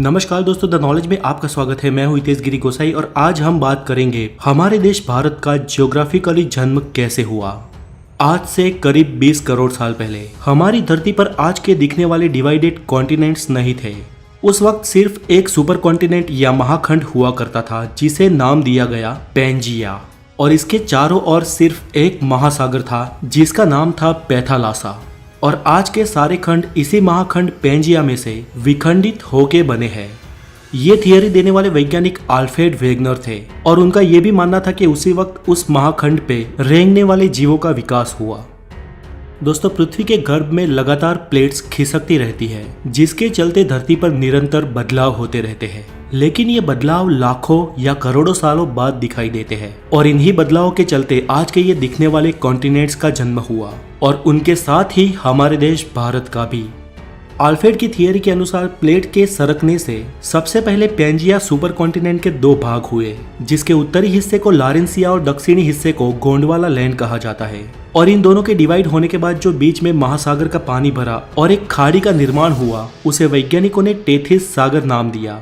नमस्कार दोस्तों, the knowledge में आपका स्वागत है। मैं हूं हितेश गिरी गोसाई और आज हम बात करेंगे हमारे देश भारत का ज्योग्राफिकली जन्म कैसे हुआ। आज से करीब 20 करोड़ साल पहले हमारी धरती पर आज के दिखने वाले डिवाइडेड कॉन्टिनेंट्स नहीं थे। उस वक्त सिर्फ एक सुपर कॉन्टिनेंट या महाखंड हुआ करता था जिसे नाम दिया गया पैंजिया, और इसके चारों ओर सिर्फ एक महासागर था जिसका नाम था पैथालासा। और आज के सारे खंड इसी महाखंड पैंजिया में से विखंडित होके बने हैं। ये थियरी देने वाले वैज्ञानिक अल्फ्रेड वेगनर थे और उनका यह भी मानना था कि उसी वक्त उस महाखंड पे रेंगने वाले जीवों का विकास हुआ। दोस्तों, पृथ्वी के गर्भ में लगातार प्लेट्स खिसकती रहती है जिसके चलते धरती पर निरंतर बदलाव होते रहते हैं, लेकिन ये बदलाव लाखों या करोड़ों सालों बाद दिखाई देते हैं। और इन्हीं बदलावों के चलते आज के ये दिखने वाले कॉन्टिनेंट्स का जन्म हुआ और उनके साथ ही हमारे देश भारत का भी। अल्फ्रेड की थियरी के अनुसार प्लेट के सरकने से सबसे पहले पैंजिया सुपर कॉन्टिनेंट के दो भाग हुए, जिसके उत्तरी हिस्से को लारेंसिया और दक्षिणी हिस्से को गोंडवाना लैंड कहा जाता है। और इन दोनों के डिवाइड होने के बाद जो बीच में महासागर का पानी भरा और एक खाड़ी का निर्माण हुआ, उसे वैज्ञानिकों ने टेथिस सागर नाम दिया।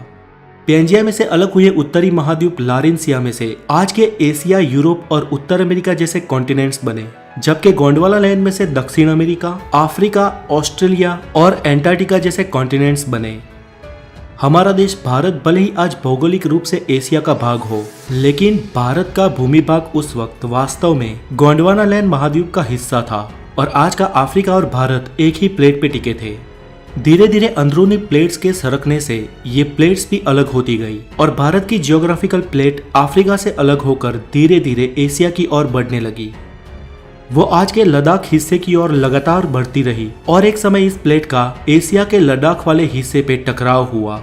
पैंजिया में से अलग हुए उत्तरी महाद्वीप लारेंसिया में से आज के एशिया, यूरोप और उत्तर अमेरिका जैसे कॉन्टिनेंट्स बने, जबकि गोंडवाना लैंड में से दक्षिण अमेरिका, अफ्रीका, ऑस्ट्रेलिया और एंटार्क्टिका जैसे कॉन्टिनेंट्स बने। हमारा देश भारत भले ही आज भौगोलिक रूप से एशिया का भाग हो, लेकिन भारत का भूमि भाग उस वक्त वास्तव में गोंडवाना लैंड महाद्वीप का हिस्सा था और आज का अफ्रीका और भारत एक ही प्लेट पे टिके थे। धीरे धीरे अंदरूनी प्लेट्स के सरकने से ये प्लेट्स भी अलग होती गई और भारत की जियोग्राफिकल प्लेट अफ्रीका से अलग होकर धीरे धीरे एशिया की ओर बढ़ने लगी। वो आज के लद्दाख हिस्से की ओर लगातार बढ़ती रही और एक समय इस प्लेट का एशिया के लद्दाख वाले हिस्से पे टकराव हुआ।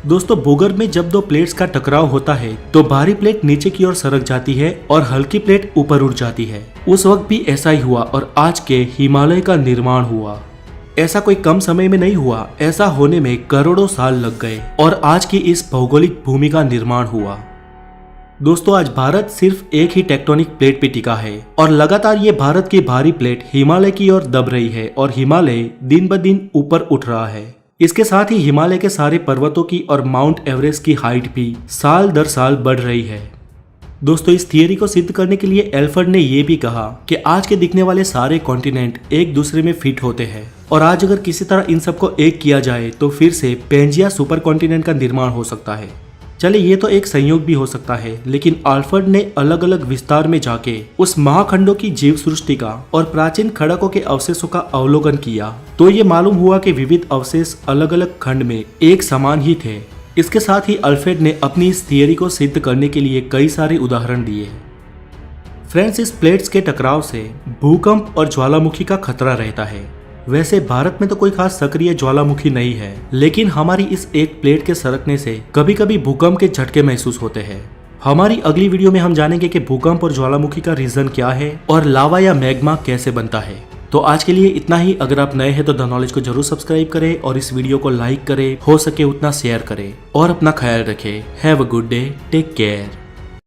दोस्तों, भूगर्भ में जब दो प्लेट्स का टकराव होता है तो भारी प्लेट नीचे की ओर सरक जाती है और हल्की प्लेट ऊपर उठ जाती है। उस वक्त भी ऐसा ही हुआ और आज के हिमालय का निर्माण हुआ। ऐसा कोई कम समय में नहीं हुआ, ऐसा होने में करोड़ों साल लग गए और आज की इस भौगोलिक भूमि का निर्माण हुआ। दोस्तों, आज भारत सिर्फ एक ही टेक्टोनिक प्लेट पे टिका है और लगातार ये भारत की भारी प्लेट हिमालय की ओर दब रही है और हिमालय दिन ब दिन ऊपर उठ रहा है। इसके साथ ही हिमालय के सारे पर्वतों की और माउंट एवरेस्ट की हाइट भी साल दर साल बढ़ रही है। दोस्तों, इस थियरी को सिद्ध करने के लिए अल्फ्रेड ने यह भी कहा कि आज के दिखने वाले सारे कॉन्टिनेंट एक दूसरे में फिट होते हैं और आज अगर किसी तरह इन सबको एक किया जाए तो फिर से पैंजिया सुपर कॉन्टिनेंट का निर्माण हो सकता है। चले, ये तो एक संयोग भी हो सकता है, लेकिन अल्फ्रेड ने अलग अलग विस्तार में जाके उस महाखंडों की जीव सृष्टि का और प्राचीन खड़कों के अवशेषों का अवलोकन किया तो ये मालूम हुआ कि विविध अवशेष अलग अलग खंड में एक समान ही थे। इसके साथ ही अल्फ्रेड ने अपनी इस थियरी को सिद्ध करने के लिए कई सारे उदाहरण दिए। फ्रेंड्स, इस प्लेट्स के टकराव से भूकंप और ज्वालामुखी का खतरा रहता है। वैसे भारत में तो कोई खास सक्रिय ज्वालामुखी नहीं है, लेकिन हमारी इस एक प्लेट के सरकने से कभी कभी भूकंप के झटके महसूस होते हैं। हमारी अगली वीडियो में हम जानेंगे कि भूकंप और ज्वालामुखी का रीजन क्या है और लावा या मैग्मा कैसे बनता है। तो आज के लिए इतना ही। अगर आप नए हैं तो द नॉलेज को जरूर सब्सक्राइब करें और इस वीडियो को लाइक करें, हो सके उतना शेयर करें और अपना ख्याल रखें। Have a good day, take care.